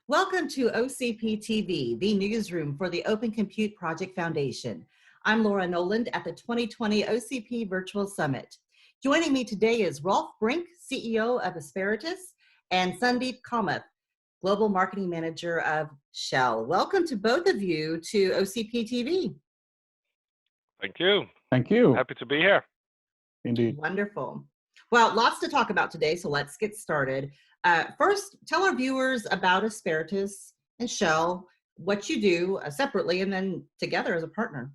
Welcome to OCP TV, the newsroom for the Open Compute Project Foundation. I'm Laura Noland at the 2020 OCP Virtual Summit. Joining me today is Rolf Brink, CEO of Asperitas, and Sundeep Kamath, Global Marketing Manager of Shell. Welcome to both of you to OCP TV. Thank you. Thank you. Happy to be here. Indeed. Wonderful. Well, lots to talk about today, so let's get started. First, tell our viewers about Asperitas and Shell, what you do separately and then together as a partner.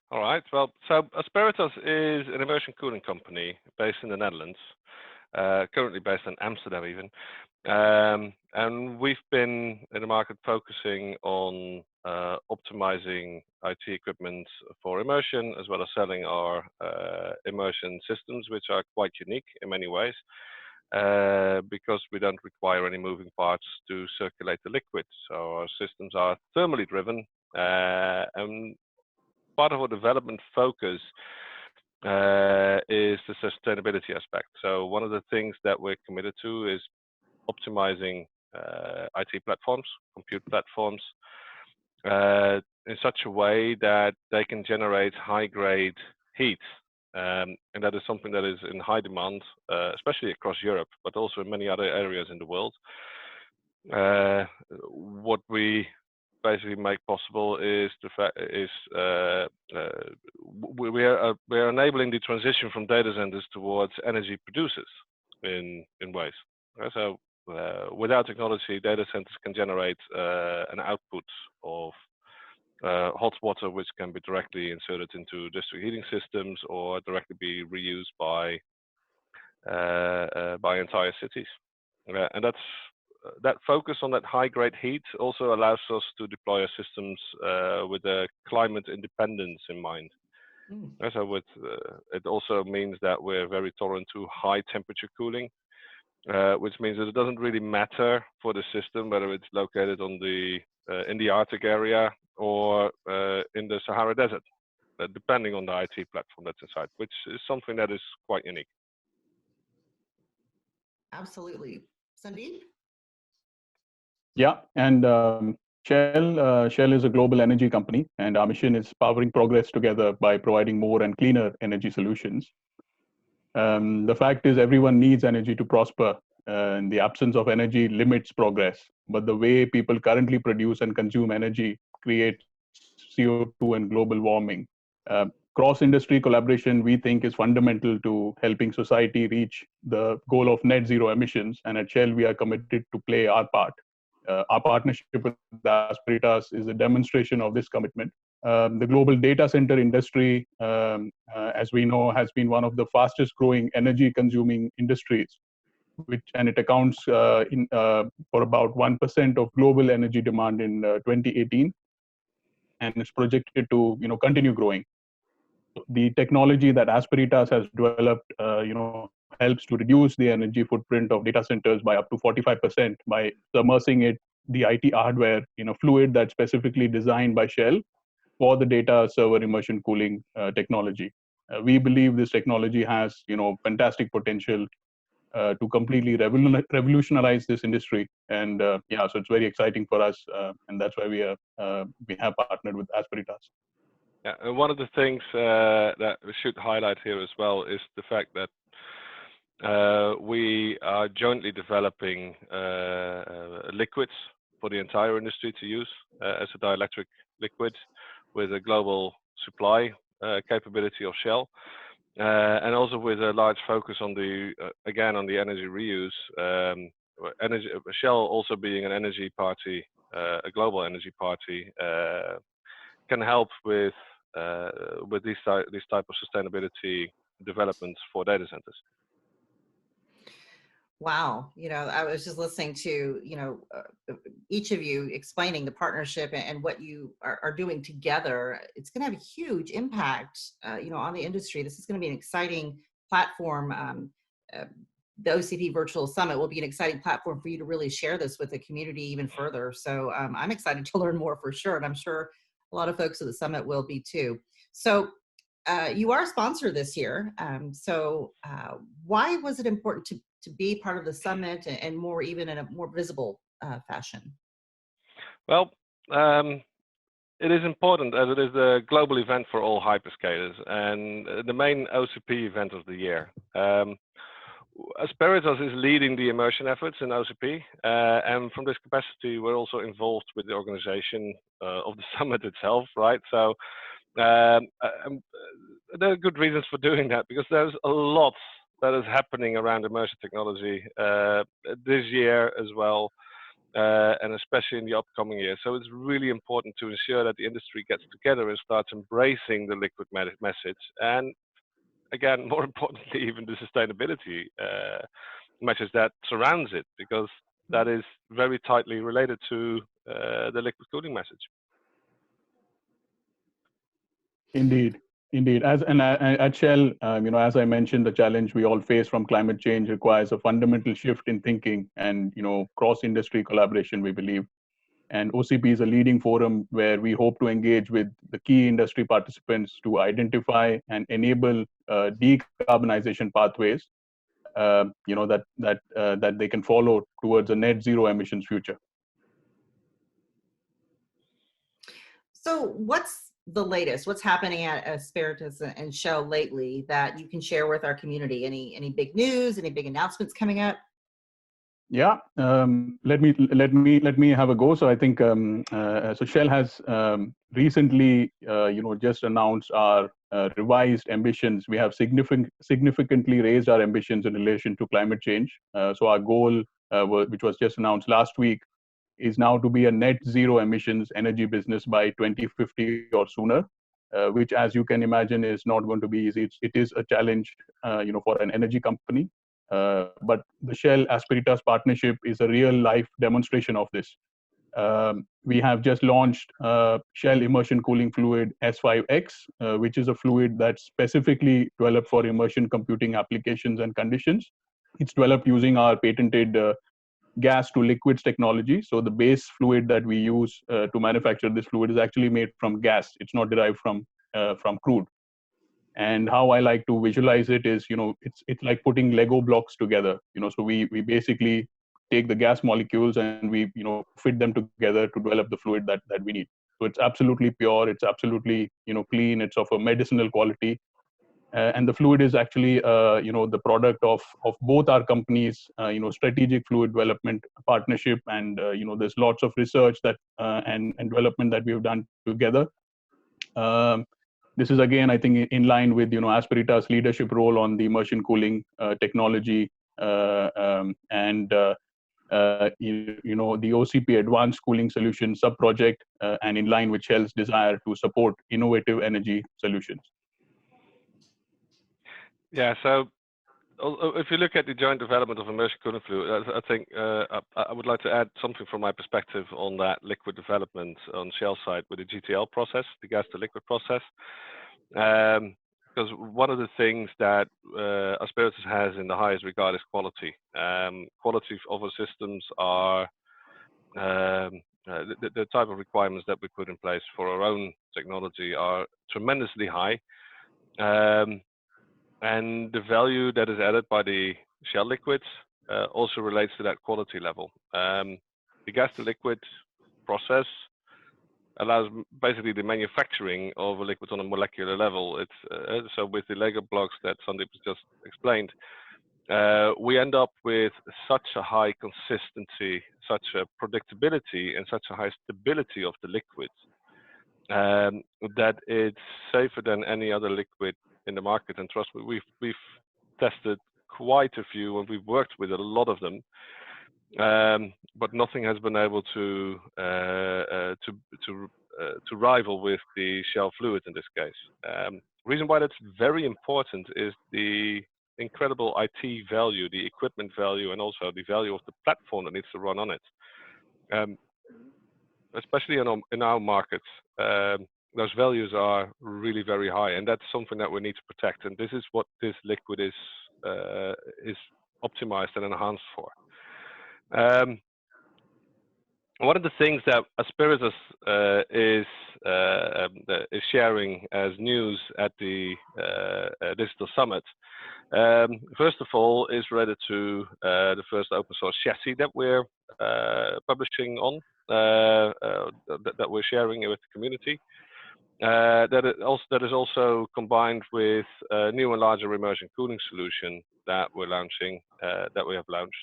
All right. Well, so Asperitas is an immersion cooling company based in the Netherlands, currently based in Amsterdam even. And we've been in the market focusing on optimizing IT equipment for immersion, as well as selling our immersion systems, which are quite unique in many ways. Because we don't require any moving parts to circulate the liquid. So our systems are thermally driven, and part of our development focus is the sustainability aspect. So one of the things that we're committed to is optimizing IT platforms, compute platforms, in such a way that they can generate high-grade heat. And that is something that is in high demand, especially across Europe, but also in many other areas in the world. What we basically make possible is we are enabling the transition from data centers towards energy producers in ways. So without technology, data centers can generate an output of hot water, which can be directly inserted into district heating systems or directly be reused by entire cities. And that focus on that high-grade heat also allows us to deploy our systems with a climate independence in mind. So it also means that we're very tolerant to high temperature cooling, which means that it doesn't really matter for the system whether it's located on in the Arctic area or in the Sahara Desert, depending on the IT platform that's inside, which is something that is quite unique. Absolutely. Sundeep? Yeah, and Shell is a global energy company, and our mission is powering progress together by providing more and cleaner energy solutions. The fact is everyone needs energy to prosper, and the absence of energy limits progress. But the way people currently produce and consume energy creates CO2 and global warming. Cross-industry collaboration, we think, is fundamental to helping society reach the goal of net zero emissions. And at Shell, we are committed to play our part. Our partnership with Asperitas is a demonstration of this commitment. The global data center industry, as we know, has been one of the fastest growing energy consuming industries, and it accounts for about 1% of global energy demand in 2018, and it's projected to continue growing. The technology that Asperitas has developed helps to reduce the energy footprint of data centers by up to 45% by submersing the IT hardware in a fluid that's specifically designed by Shell for the data server immersion cooling technology. We believe this technology has fantastic potential to completely revolutionize this industry, and so it's very exciting for us, and that's why we have partnered with Asperitas. Yeah, and one of the things that we should highlight here as well is the fact that we are jointly developing liquids for the entire industry to use as a dielectric liquid with a global supply capability of Shell, and also with a large focus on again on the energy reuse. Shell also being an energy party, a global energy party, can help with these type of sustainability developments for data centers. Wow, I was just listening to each of you explaining the partnership and what you are doing together. It's going to have a huge impact, on the industry. This is going to be an exciting platform. The OCP Virtual Summit will be an exciting platform for you to really share this with the community even further. So I'm excited to learn more for sure, and I'm sure a lot of folks at the summit will be too. So you are a sponsor this year. So why was it important to be part of the summit and more even in a more visible fashion? Well, it is important as it is a global event for all hyperscalers and the main OCP event of the year. Asperitas is leading the immersion efforts in OCP, and from this capacity, we're also involved with the organization of the summit itself, right? So there are good reasons for doing that because there's a lot that is happening around immersion technology this year as well, and especially in the upcoming year. So it's really important to ensure that the industry gets together and starts embracing the liquid message. And again, more importantly, even the sustainability measures that surrounds it, because that is very tightly related to the liquid cooling message. Indeed, indeed. At Shell, as I mentioned, the challenge we all face from climate change requires a fundamental shift in thinking and cross-industry collaboration, we believe. And OCP is a leading forum where we hope to engage with the key industry participants to identify and enable decarbonization pathways, that they can follow towards a net zero emissions future. So what's the latest? What's happening at Asperitas and Shell lately that you can share with our community? Any big news? Any big announcements coming up? Yeah, let me have a go. So I think so Shell has recently just announced our revised ambitions. We have significantly raised our ambitions in relation to climate change. So our goal, which was just announced last week, is now to be a net zero emissions energy business by 2050 or sooner, which, as you can imagine, is not going to be easy. It is a challenge, for an energy company. But the Shell Asperitas partnership is a real life demonstration of this. We have just launched Shell Immersion Cooling Fluid S5X, which is a fluid that's specifically developed for immersion computing applications and conditions. It's developed using our patented gas to liquids technology. So the base fluid that we use to manufacture this fluid is actually made from gas. It's not derived from crude. And how I like to visualize it is, it's like putting Lego blocks together. So we basically take the gas molecules and we fit them together to develop the fluid that we need. So it's absolutely pure. It's absolutely clean. It's of a medicinal quality. And the fluid is actually the product of both our companies' strategic fluid development partnership, and there's lots of research that and development that we have done together. This is again, I think, in line with Asperitas' leadership role on the immersion cooling technology, and the OCP Advanced Cooling Solution sub-project, and in line with Shell's desire to support innovative energy solutions. Yeah, so if you look at the joint development of immersion cooling fluid, I think I would like to add something from my perspective on that liquid development on Shell side with the GTL process, the gas to liquid process. Because one of the things that Asperitas has in the highest regard is quality. Quality of our systems are the type of requirements that we put in place for our own technology are tremendously high. And the value that is added by the Shell liquids also relates to that quality level. The gas to liquid process allows basically the manufacturing of a liquid on a molecular level. It's so with the Lego blocks that Sundeep just explained, we end up with such a high consistency, such a predictability, and such a high stability of the liquid that it's safer than any other liquid in the market. And trust me, we've tested quite a few, and we've worked with a lot of them, but nothing has been able to rival with the Shell fluid in this case. Reason why that's very important is the incredible IT value, the equipment value, and also the value of the platform that needs to run on it. Especially in our markets, those values are really very high, and that's something that we need to protect. And this is what this liquid is optimized and enhanced for. one of the things that Asperitas is sharing as news at the Digital Summit, first of all, is related to the first open source chassis that we're publishing on, that we're sharing with the community. That is also combined with a new and larger immersion cooling solution that we're launching, that we have launched,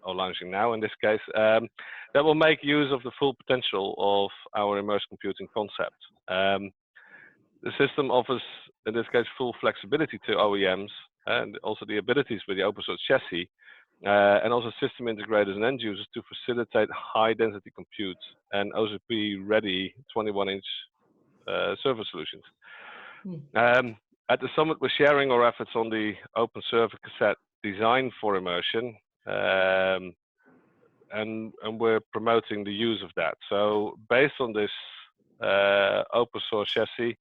or launching now in this case, that will make use of the full potential of our immersive computing concept. The system offers, in this case, full flexibility to OEMs and also the abilities with the open source chassis, and also system integrators and end users to facilitate high density compute and OCP ready 21-inch server solutions. At the summit, we're sharing our efforts on the open server cassette design for immersion, and we're promoting the use of that. So based on this open source chassis,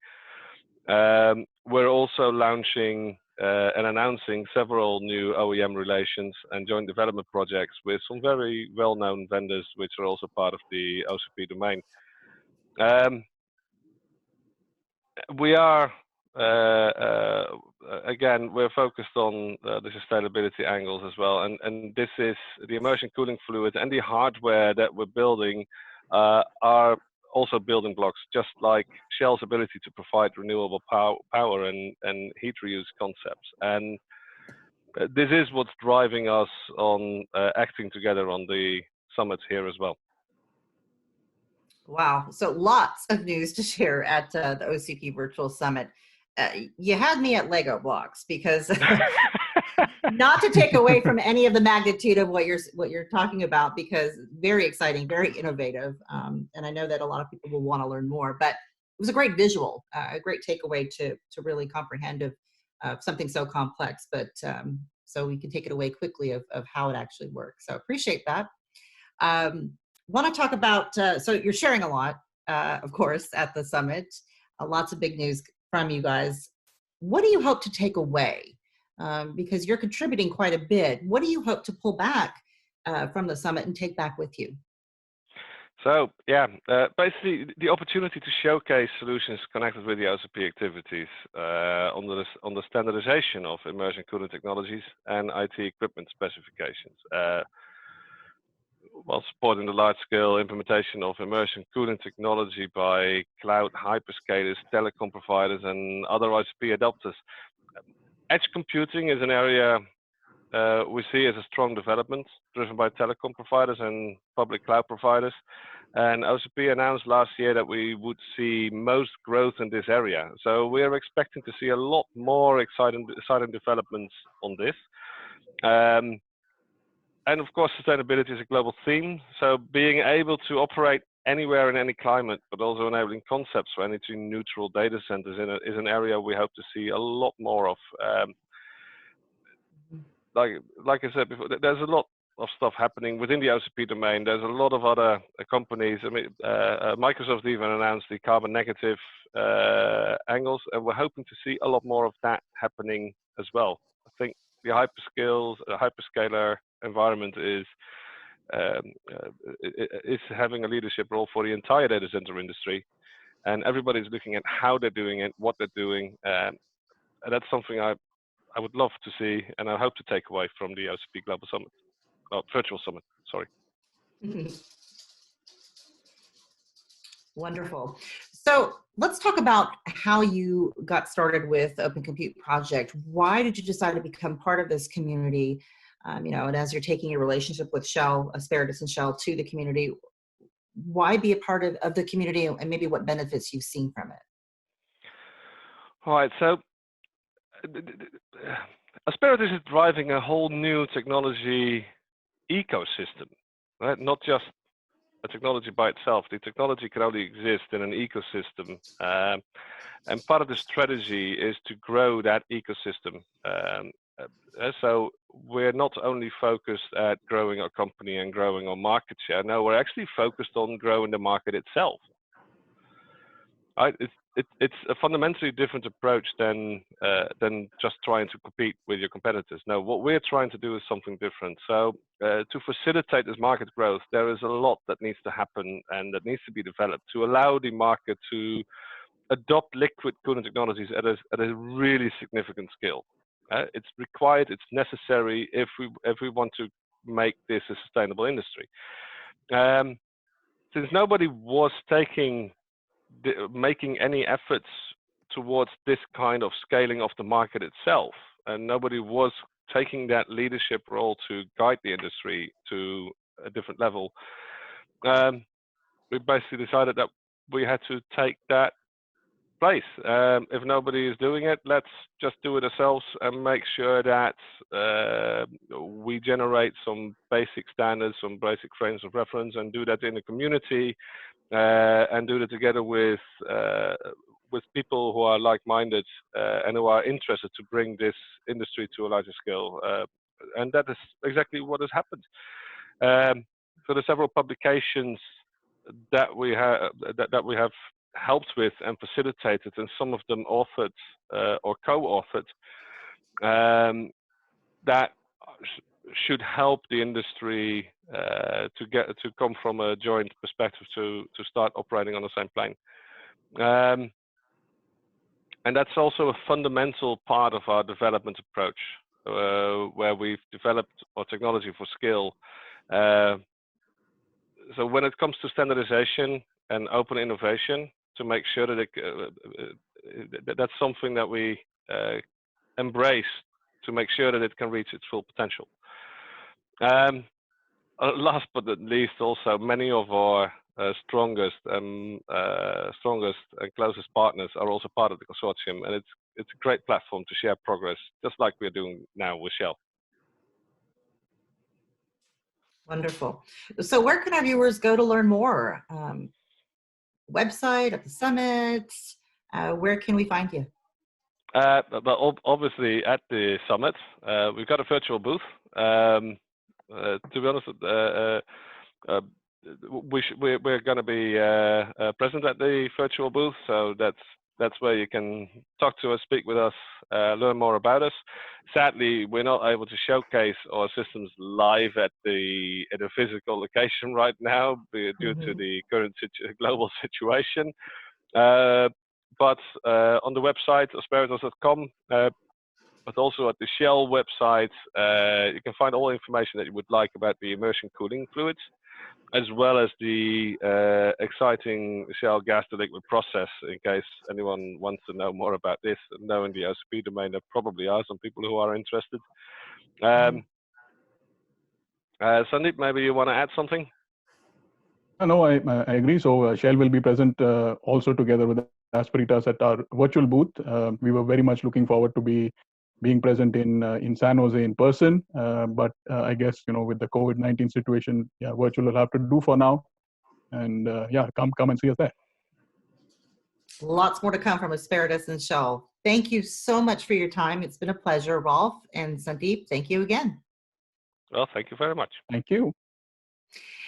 we're also launching and announcing several new OEM relations and joint development projects with some very well-known vendors, which are also part of the OCP domain. We are, again, we're focused on the sustainability angles as well. And this is the immersion cooling fluid and the hardware that we're building are also building blocks, just like Shell's ability to provide renewable power and heat reuse concepts. And this is what's driving us on acting together on the summit here as well. Wow. So lots of news to share at the OCP Virtual Summit. You had me at Lego blocks, because not to take away from any of the magnitude of what you're talking about, because very exciting, very innovative. And I know that a lot of people will want to learn more, but it was a great visual, a great takeaway to really comprehend of something so complex, but so we can take it away quickly of how it actually works. So appreciate that. Want to talk about, so you're sharing a lot, of course, at the summit, lots of big news from you guys. What do you hope to take away? Because you're contributing quite a bit. What do you hope to pull back from the summit and take back with you? So yeah, basically the opportunity to showcase solutions connected with the OCP activities on the standardization of immersion cooling technologies and IT equipment specifications, while supporting the large-scale implementation of immersion cooling technology by cloud hyperscalers, telecom providers, and other OCP adopters. Edge computing is an area we see as a strong development driven by telecom providers and public cloud providers. And OCP announced last year that we would see most growth in this area. So we are expecting to see a lot more exciting developments on this. And of course, sustainability is a global theme. So being able to operate anywhere in any climate, but also enabling concepts for energy neutral data centers is an area we hope to see a lot more of. Like I said before, there's a lot of stuff happening within the OCP domain. There's a lot of other companies. I mean, Microsoft even announced the carbon negative angles, and we're hoping to see a lot more of that happening as well. I think the hyperscaler environment is having a leadership role for the entire data center industry, and everybody's looking at how they're doing it, what they're doing, and that's something I would love to see, and I hope to take away from the OCP Global Summit, Virtual Summit, sorry. Wonderful. So let's talk about how you got started with the Open Compute Project. Why did you decide to become part of this community? You know, and as you're taking your relationship with Shell, Asperitas and Shell to the community, why be a part of the community, and maybe what benefits you've seen from it? All right, so Asperitas is driving a whole new technology ecosystem, right? Not just a technology by itself. The technology can only exist in an ecosystem. And part of the strategy is to grow that ecosystem. So we're not only focused at growing our company and growing our market share. No, we're actually focused on growing the market itself. Right? it's a fundamentally different approach than just trying to compete with your competitors. No, what we're trying to do is something different. So to facilitate this market growth, there is a lot that needs to happen and that needs to be developed to allow the market to adopt liquid cooling technologies at a really significant scale. It's required, it's necessary if we want to make this a sustainable industry. Since nobody was making any efforts towards this kind of scaling of the market itself, and nobody was taking that leadership role to guide the industry to a different level, we basically decided that we had to take that place. If nobody is doing it, let's just do it ourselves and make sure that we generate some basic standards, some basic frames of reference, and do that in the community, and do that together with people who are like-minded and who are interested to bring this industry to a larger scale. And that is exactly what has happened. So there are several publications that we have helped with and facilitated, and some of them authored or co-authored, that should help the industry to come from a joint perspective to start operating on the same plane. And that's also a fundamental part of our development approach, where we've developed our technology for scale. So when it comes to standardization and open innovation, to make sure that that's something that we embrace to make sure that it can reach its full potential. Last but not least, also many of our strongest and closest partners are also part of the consortium, and it's a great platform to share progress, just like we're doing now with Shell. Wonderful. So where can our viewers go to learn more? Website, at the summit? Where can we find you? But obviously at the summit, we've got a virtual booth. To be honest, we're going to be present at the virtual booth, so that's where you can talk to us, speak with us, learn more about us. Sadly, we're not able to showcase our systems live at a physical location right now due to the current global situation. But on the website, asperitas.com, but also at the Shell website, you can find all information that you would like about the immersion cooling fluids, as well as the exciting Shell gas to liquid process, in case anyone wants to know more about this. Knowing the OCP domain, there probably are some people who are interested. Sundeep, maybe you want to add something? No, I agree. So Shell will be present also together with Asperitas at our virtual booth. We were very much looking forward to being present in San Jose in person, but I guess with the COVID-19 situation, yeah, virtual will have to do for now. And yeah, come and see us there. Lots more to come from Asperitas and Shell. Thank you so much for your time. It's been a pleasure, Rolf and Sundeep. Thank you again. Well, thank you very much. Thank you.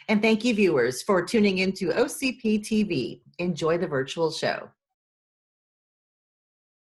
And thank you, viewers, for tuning into OCP TV. Enjoy the virtual show.